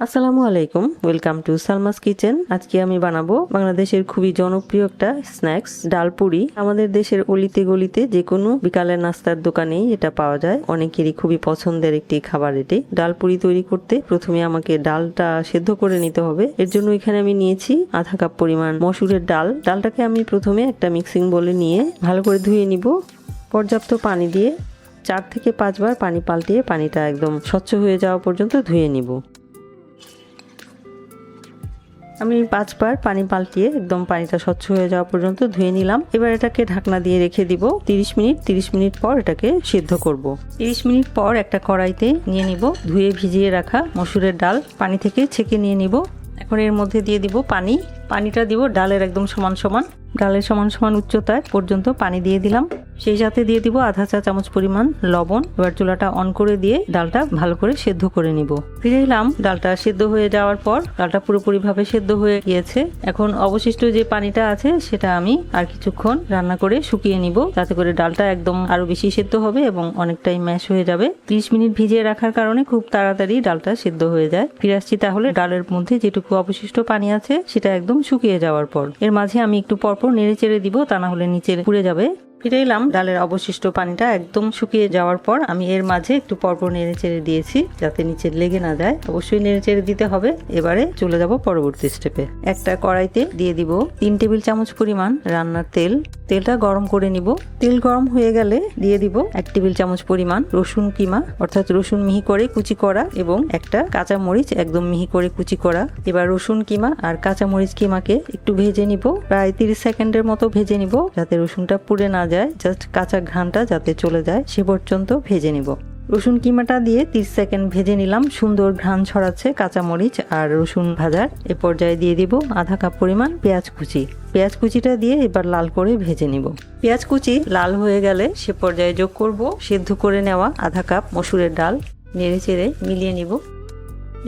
আসসালামু আলাইকুম, welcome to Salma's kitchen. আজকে আমি বানাবো বাংলাদেশের খুবই জনপ্রিয় একটা স্ন্যাক্স, ডালপুরি। আমাদের দেশের অলিতে গলিতে যে কোনো বিকালের নাস্তার দোকানেই এটা পাওয়া যায়। অনেকেরই খুবই পছন্দের একটি খাবার এটি। ডালপুরি তৈরি করতে প্রথমে আমাকে ডালটা সেদ্ধ করে নিতে হবে। এর জন্য এখানে আমি নিয়েছি আধা কাপ পরিমাণ মসুরের ডাল। ডালটাকে আমি প্রথমে একটা মিক্সিং বোলে নিয়ে ভালো করে ধুয়ে নিব। পর্যাপ্ত পানি দিয়ে 4 থেকে 5 বার পানি পাল্টিয়ে পানিটা একদম স্বচ্ছ হয়ে যাওয়া পর্যন্ত ধুয়ে নিব। আমি 5 বার পানি পাল্টিয়ে একদম পানিটা স্বচ্ছ হয়ে যাওয়া পর্যন্ত ধুয়ে নিলাম। এবার এটাকে ঢাকনা দিয়ে রেখে দিব 30 মিনিট। 30 মিনিট পর এটাকে সিদ্ধ করব। 30 মিনিট পর একটা কড়াইতে নিয়ে নিব ধুয়ে ভিজিয়ে রাখা মসুরের ডাল, পানি থেকে ছেঁকে নিয়ে নিব। এখন এর মধ্যে দিয়ে দিব পানি। পানিটা দিব ডালের একদম সমান সমান, ডালের সমান সমান উচ্চতায় পর্যন্ত পানি দিয়ে দিলাম। সেই সাথে দিয়ে দিব আধা চা চামচ পরিমাণ লবণ। এবার চুলাটা অন করে দিয়ে ডালটা ভালো করে সেদ্ধ করে নিব। ফিরে এলাম। ডালটা সেদ্ধ হয়ে যাওয়ার পর ডালটা পুরোপুরিভাবে সেদ্ধ হয়ে গিয়েছে। এখন অবশিষ্ট যে পানিটা আছে সেটা আমি আর কিছুক্ষণ রান্না করে শুকিয়ে নিব, যাতে করে ডালটা একদম আরো বেশি সেদ্ধ হবে এবং অনেকটাই ম্যাশ হয়ে যাবে। 30 মিনিট ভিজিয়ে রাখার কারণে খুব তাড়াতাড়ি ডালটা সেদ্ধ হয়ে যায়। ফিরে আসছি তাহলে ডালের মধ্যে যেটুকু অবশিষ্ট পানি আছে সেটা একদম শুকিয়ে যাওয়ার পর। এর মাঝে আমি একটু পরপর নেড়ে চেড়ে দিব, তা না হলে নিচে পুড়ে যাবে। ফিরে এলাম। ডালের অবশিষ্ট পানিটা একদম শুকিয়ে যাওয়ার পর আমি এর মাঝে একটু পরপর নেড়ে চেড়ে দিয়েছি, যাতে নিচে লেগে না যায়। অবশ্যই নেড়ে চেড়ে দিতে হবে। এবারে চলে যাব পরবর্তী স্টেপে। একটা কড়াইতে দিয়ে দিব 3 টেবিল চামচ পরিমাণ রান্নার তেল। তেলটা গরম করে নিব। তেল গরম হয়ে গেলে দিয়ে দিব 1 টেবিল চামচ পরিমাণ রসুন কিমা, অর্থাৎ রসুন মিহি করে কুচি করা, এবং একটা কাঁচা মরিচ একদম মিহি করে কুচি করা। এবার রসুন কিমা আর কাঁচা মরিচ কিমাকে একটু ভেজে নিব, প্রায় 30 সেকেন্ডের মতো ভেজে নিব, যাতে রসুনটা পুড়ে না যায়, জাস্ট কাঁচা ঘ্রাণটা যাতে চলে যায় সে পর্যন্ত ভেজে নিব। রসুন কিমাটা দিয়ে 30 সেকেন্ড ভেজে নিলাম। সুন্দর ঘ্রাণ ছড়াচ্ছে কাঁচামরিচ আর রসুন ভাজার। এ পর্যায়ে দিয়ে দিব আধা কাপ পরিমাণ পেঁয়াজ কুচি। পেঁয়াজ কুচিটা দিয়ে এবার লাল করে ভেজে নিব। পেঁয়াজ কুচি লাল হয়ে গেলে সে পর্যায়ে যোগ করব সেদ্ধ করে নেওয়া আধা কাপ মসুরের ডাল। নেড়ে চেড়ে মিলিয়ে নিব।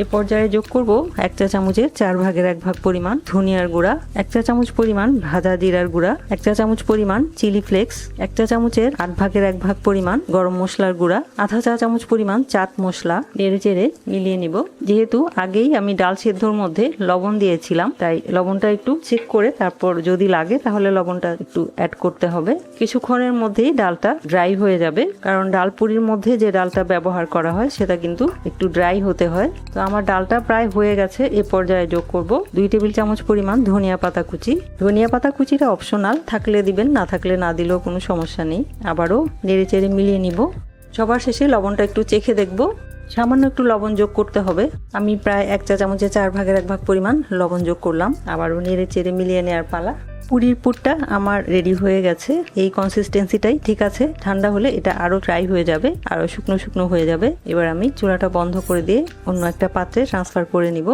এ পর্যায়ে যোগ করব 1 চা চামচের 4 ভাগের 1 ভাগ পরিমাণ ধনিয়ার গুঁড়া, 1 চা চামচ পরিমাণ ভাজা জিরার গুঁড়া, 1 চা চামচ পরিমাণ চিলি ফ্লেক্স, 1 চা চামচের 8 ভাগের 1 ভাগ পরিমাণ গরম মশলার গুঁড়া, আধা চা চামচ পরিমাণ চাট মশলা। নেড়ে চেড়ে মিলিয়ে নিব। যেহেতু আগেই আমি ডাল সেদ্ধর মধ্যে লবণ দিয়েছিলাম, তাই লবণটা একটু চেক করে তারপর যদি লাগে তাহলে লবণটা একটু অ্যাড করতে হবে। কিছুক্ষণের মধ্যেই ডালটা ড্রাই হয়ে যাবে, কারণ ডালপুরির মধ্যে যে ডালটা ব্যবহার করা হয় সেটা কিন্তু একটু ড্রাই হতে হয়। তো আমার ডালটা প্রায় হয়ে গেছে। এ পর্যায়ে যোগ করব 2 টেবিল চামচ পরিমাণ ধনিয়া পাতা কুচি। ধনিয়া পাতা কুচিটা অপশনাল, থাকলে দিবেন, না থাকলে না দিলেও কোনো সমস্যা নেই। আবারও নেড়ে চেড়ে মিলিয়ে নিব। সবার শেষে লবণটা একটু চেখে দেখব। সামান্য একটু লবণ যোগ করতে হবে। আমি প্রায় 1 চা চামচের 4 ভাগের 1 ভাগ পরিমাণ লবণ যোগ করলাম। আবারও নেড়ে চেড়ে মিলিয়ে নেওয়ার পালা। পুরির পুরটা আমার রেডি হয়ে গেছে। এই কনসিস্টেন্সিটাই ঠিক আছে। ঠান্ডা হলে এটা আরো ড্রাই হয়ে যাবে, আরো শুকনো শুকনো হয়ে যাবে। এবার আমি চুলাটা বন্ধ করে দিয়ে অন্য একটা পাত্রে ট্রান্সফার করে নিব।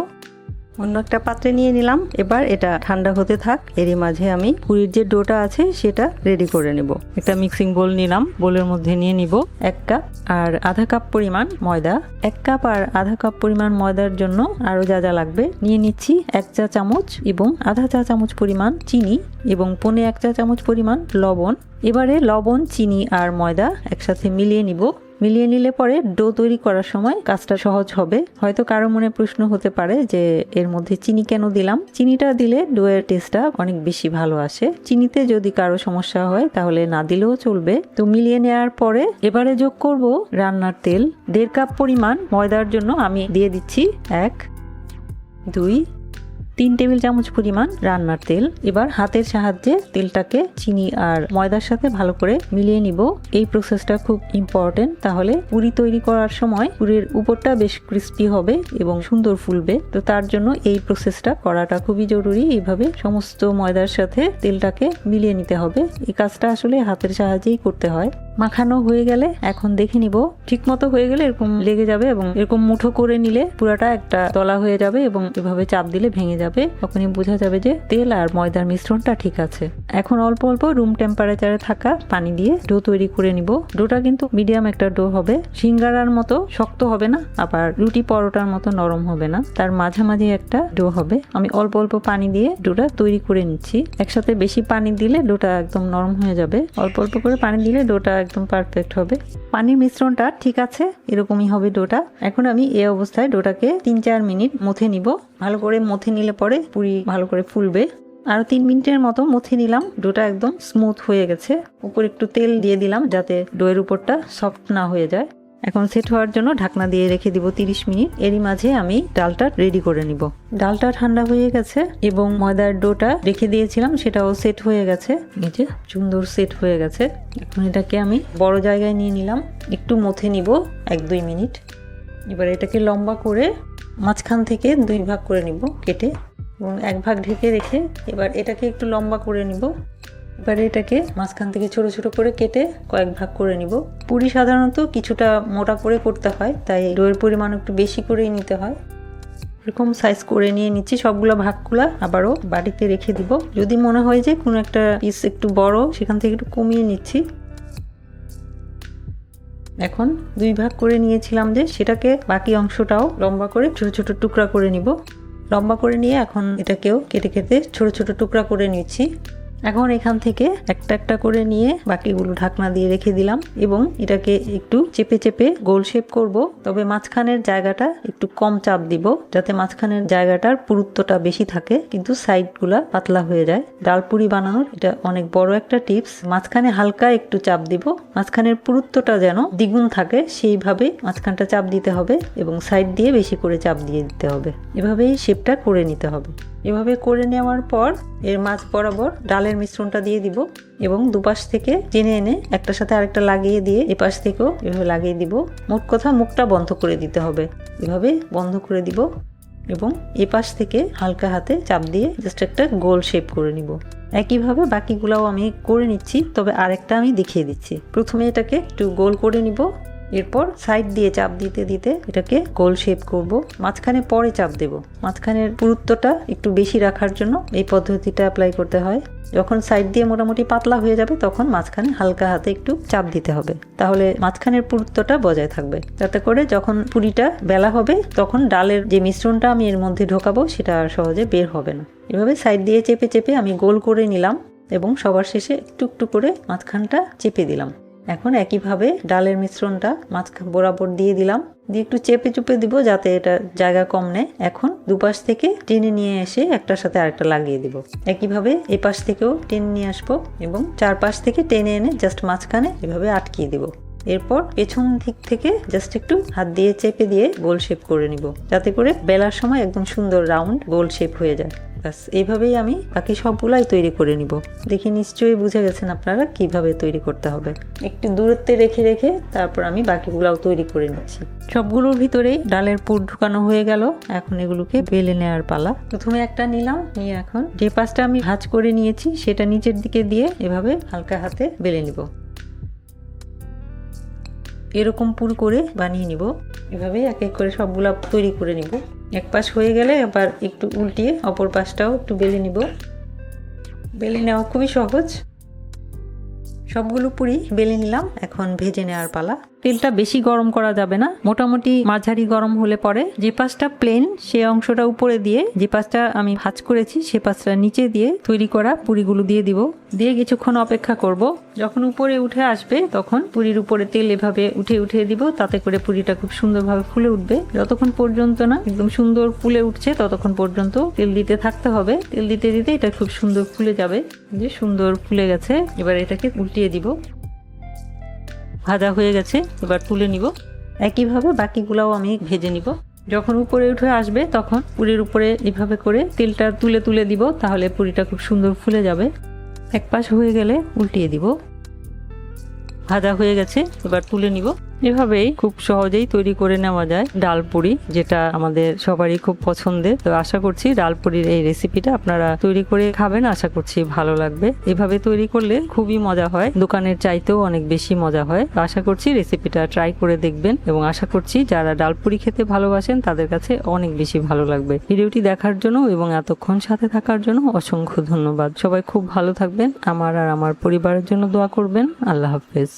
অন্য একটা পাত্রে নিয়ে নিলাম। এবার এটা ঠান্ডা হতে থাক। এরই মাঝে আমি পুরির যে ডোটা আছে সেটা রেডি করে নেব। একটা মিক্সিং বোল নিলাম। বোলের মধ্যে নিয়ে নিব 1 কাপ আর আধা কাপ পরিমাণ ময়দা। 1 কাপ আর আধা কাপ পরিমাণ ময়দার জন্য আরো যা যা লাগবে নিয়ে নিচ্ছি 1 চা চামচ এবং আধা চা চামচ পরিমাণ চিনি এবং 1.25 চা চামচ পরিমাণ লবণ। এবারে লবণ, চিনি আর ময়দা একসাথে মিলিয়ে নিব। মিলিয়ে নিলে পরে ডো তৈরি করার সময় কাজটা সহজ হবে। হয়তো কারো মনে প্রশ্ন হতে পারে যে এর মধ্যে চিনি কেন দিলাম। চিনিটা দিলে ডোয়ের টেস্টটা অনেক বেশি ভালো আসে। চিনিতে যদি কারো সমস্যা হয় তাহলে না দিলেও চলবে। তো মিলিয়ে নেওয়ার পরে এবারে যোগ করব রান্নার তেল। 1.5 কাপ পরিমাণ ময়দার জন্য আমি দিয়ে দিচ্ছি 1, 2, 3 টেবিল চামচ পরিমাণ রান্নার তেল। এবার হাতের সাহায্যে তেলটাকে চিনি আর ময়দার সাথে ভালো করে মিলিয়ে নিব। এই প্রসেসটা খুব ইম্পর্টেন্ট, তাহলে পুরি তৈরি করার সময় পুরির উপরটা বেশ ক্রিস্পি হবে এবং সুন্দর ফুলবে। তো তার জন্য এই প্রসেসটা করাটা খুবই জরুরি। এইভাবে সমস্ত ময়দার সাথে তেলটাকে মিলিয়ে নিতে হবে। এই কাজটা আসলে হাতের সাহায্যেই করতে হয়। মাখানো হয়ে গেলে এখন দেখে নিব। ঠিক মতো হয়ে গেলে এরকম লেগে যাবে এবং এরকম মুঠো করে নিলে পুরাটা একটা দলা হয়ে যাবে এবং এভাবে চাপ দিলে ভেঙে যাবে। তখনই বোঝা যাবে যে তেল আর ময়দার মিশ্রণটা ঠিক আছে। এখন অল্প অল্প রুম টেম্পারেচারে থাকা পানি দিয়ে ডো তৈরি করে নিব। ডোটা কিন্তু মিডিয়াম একটা ডো হবে। সিঙ্গারার মতো শক্ত হবে না, আবার রুটি পরোটার মতো নরম হবে না, তার মাঝামাঝি একটা ডো হবে। আমি অল্প অল্প পানি দিয়ে ডোটা তৈরি করে নিচ্ছি। একসাথে বেশি পানি দিলে ডোটা একদম নরম হয়ে যাবে। অল্প অল্প করে পানি দিলে ডোটা একদম পারফেক্ট হবে। পানির মিশ্রণটা ঠিক আছে, এরকমই হবে ডোটা। এখন আমি এই অবস্থায় ডোটাকে 3-4 মিনিট মথে নিব। ভালো করে মথে নিলে পরে পুরি ভালো করে ফুলবে। আরো 3 মিনিটের মতো মথে নিলাম, ডোটা একদম স্মুথ হয়ে গেছে। উপর একটু তেল দিয়ে দিলাম যাতে ডোয়ের উপরটা সফট না হয়ে যায়। এখন সেট হওয়ার জন্য ঢাকনা দিয়ে রেখে দিব 30 মিনিট। এরই মাঝে আমি ডালটা রেডি করে নিব। ডালটা ঠান্ডা হয়ে গেছে এবং ময়দার ডোটা রেখে দিয়েছিলাম সেটাও সেট হয়ে গেছে, নিচে সুন্দর সেট হয়ে গেছে। এখন এটাকে আমি বড় জায়গায় নিয়ে নিলাম, একটু মথে নিব 1-2 মিনিট। এবার এটাকে লম্বা করে মাঝখান থেকে 2 ভাগ করে নিব কেটে, এবং 1 ভাগ ঢেকে রেখে এবার এটাকে একটু লম্বা করে নিব। এবারে এটাকে মাঝখান থেকে ছোট ছোট করে কেটে কয়েক ভাগ করে নিব। পুরি সাধারণত কিছুটা মোটা করে করতে হয়, তাই ডোয়ের পরিমাণ একটু বেশি করেই নিতে হয়। এরকম সাইজ করে নিয়ে নিচ্ছি সবগুলো ভাগগুলা। আবারও বাটিতে রেখে দিব। যদি মনে হয় যে কোনো একটা পিস একটু বড়, সেখান থেকে একটু কমিয়ে নিচ্ছি। এখন 2 ভাগ করে নিয়েছিলাম যে, সেটাকে বাকি অংশটাও লম্বা করে ছোট ছোট টুকরা করে নিব। লম্বা করে নিয়ে এখন এটাকেও কেটে কেটে ছোট ছোট টুকরা করে নিচ্ছি। এখন এখান থেকে একটা একটা করে নিয়ে বাকিগুলো ঢাকনা দিয়ে রেখে দিলাম এবং এটাকে একটু চেপে চেপে গোল শেপ করব। তবে মাঝখানের জায়গাটা একটু কম চাপ দিব, যাতে মাঝখানের জায়গাটার পুরুত্বটা বেশি থাকে কিন্তু সাইডগুলা পাতলা হয়ে যায়। ডাল পুরি বানানোর এটা অনেক বড় একটা টিপস। মাঝখানে হালকা একটু চাপ দিব, মাঝখানের পুরুত্বটা যেন দ্বিগুণ থাকে সেইভাবে মাঝখানটা চাপ দিতে হবে এবং সাইড দিয়ে বেশি করে চাপ দিয়ে দিতে হবে। এভাবেই শেপটা করে নিতে হবে। এভাবে করে নেওয়ার পর এর মাঝ বরাবর ডালের মিশ্রণটা দিয়ে দিব এবং দুপাশ থেকে টেনে এনে একটার সাথে আরেকটা লাগিয়ে দিয়ে এপাশ থেকেও এভাবে লাগিয়ে দিব। মোট কথা মুখটা বন্ধ করে দিতে হবে, এভাবে বন্ধ করে দিব এবং এপাশ থেকে হালকা হাতে চাপ দিয়ে জাস্ট একটা গোল শেপ করে নিব। একইভাবে বাকিগুলাও আমি করে নিচ্ছি, তবে আরেকটা আমি দেখিয়ে দিচ্ছি। প্রথমে এটাকে একটু গোল করে নিব, এরপর সাইড দিয়ে চাপ দিতে দিতে এটাকে গোল শেপ করব। মাঝখানে পরে চাপ দেব, মাঝখানের পুরুত্বটা একটু বেশি রাখার জন্য এই পদ্ধতিটা অ্যাপ্লাই করতে হয়। যখন সাইড দিয়ে মোটামুটি পাতলা হয়ে যাবে তখন মাঝখানে হালকা হাতে একটু চাপ দিতে হবে, তাহলে মাঝখানের পুরুত্বটা বজায় থাকবে। যাতে করে যখন পুরিটা বেলা হবে তখন ডালের যে মিশ্রণটা আমি এর মধ্যে ঢোকাবো সেটা আর সহজে বের হবে না। এভাবে সাইড দিয়ে চেপে চেপে আমি গোল করে নিলাম এবং সবার শেষে একটু একটু করে মাঝখানটা চেপে দিলাম। এখন একইভাবে ডালের মিশ্রণটা মাঝখান বরাবর দিয়ে দিলাম, দিয়ে একটু চেপে চুপে দিব যাতে এটা জায়গা কম নেয়। এখন দুপাশ থেকে টেনে নিয়ে এসে একটার সাথে আরেকটা লাগিয়ে দিব। একইভাবে এপাশ থেকেও টেনে নিয়ে আসবো এবং চারপাশ থেকে টেনে এনে জাস্ট মাঝখানে এভাবে আটকিয়ে দিব। এরপর পেছন দিক থেকে জাস্ট একটু হাত দিয়ে চেপে দিয়ে গোল শেপ করে নিব, যাতে করে বেলার সময় একদম সুন্দর রাউন্ড গোল শেপ হয়ে যায়। ব্যাস এইভাবেই আমি বাকি সবগুলাই তৈরি করে নিব। দেখে নিশ্চয়ই বুঝে গেছেন আপনারা কিভাবে তৈরি করতে হবে। একটু দূরত্বে রেখে রেখে তারপর আমি বাকিগুলাও তৈরি করে নিচ্ছি। সবগুলোর ভিতরেই ডালের পুর ঢুকানো হয়ে গেল। এখন এগুলোকে বেলে নেওয়ার পালা। প্রথমে একটা নিলাম, নিয়ে এখন যে পাশটা আমি ভাঁজ করে নিয়েছি সেটা নিচের দিকে দিয়ে এভাবে হালকা হাতে বেলে নিব। এরকম পুর করে বানিয়ে নিব। এভাবে এক এক করে সবগুলা তৈরি করে নিব। এক পাশ হয়ে গেলে আবার একটু উল্টিয়ে অপর পাশটাও একটু বেলে নিব। বেলে নেওয়া খুবই সহজ। সবগুলো পুরি বেলে নিলাম, এখন ভেজে নেওয়ার পালা। তেলটা বেশি গরম করা যাবে না, মোটামুটি মাঝারি গরম হলে পরে যে পাশটা প্লেন সে অংশটা উপরে দিয়ে, যে পাশটা আমি ভাঁজ করেছি সে পাশটা নিচে দিয়ে তৈরি করা পুরিগুলো দিয়ে দিব। দিয়ে কিছুক্ষণ অপেক্ষা করব। যখন উপরে উঠে আসবে তখন পুরির উপরে তেল এভাবে উঠে উঠে দিব, তাতে করে পুরিটা খুব সুন্দরভাবে ফুলে উঠবে। যতক্ষণ পর্যন্ত না একদম সুন্দর ফুলে উঠছে ততক্ষণ পর্যন্ত তেল দিতে থাকতে হবে। তেল দিতে দিতে এটা খুব সুন্দর ফুলে যাবে। যে সুন্দর ফুলে গেছে, এবার এটাকে উল্টিয়ে দিব। ভাজা হয়ে গেছে, এবার তুলে নিব। একইভাবে বাকিগুলাও আমি ভেজে নিব। যখন উপরে উঠে আসবে তখন পুরির উপরে এভাবে করে তেলটা তুলে তুলে দিব, তাহলে পুরিটা খুব সুন্দর ফুলে যাবে। এক পাশ হয়ে গেলে উল্টিয়ে দিব। ভাজা হয়ে গেছে, এবার তুলে নিব। এভাবেই খুব সহজেই তৈরি করে নেওয়া যায় ডাল পুরি, যেটা আমাদের সবারই খুব পছন্দের। তো আশা করছি ডাল পুরির এই রেসিপিটা আপনারা তৈরি করে খাবেন, আশা করছি ভালো লাগবে। এভাবে তৈরি করলে খুবই মজা হয়, দোকানের চাইতেও অনেক বেশি মজা হয়। তো আশা করছি রেসিপিটা ট্রাই করে দেখবেন এবং আশা করছি যারা ডাল পুরি খেতে ভালোবাসেন তাদের কাছে অনেক বেশি ভালো লাগবে। ভিডিওটি দেখার জন্য এবং এতক্ষণ সাথে থাকার জন্য অসংখ্য ধন্যবাদ। সবাই খুব ভালো থাকবেন, আমার আর আমার পরিবারের জন্য দোয়া করবেন। আল্লাহ হাফেজ।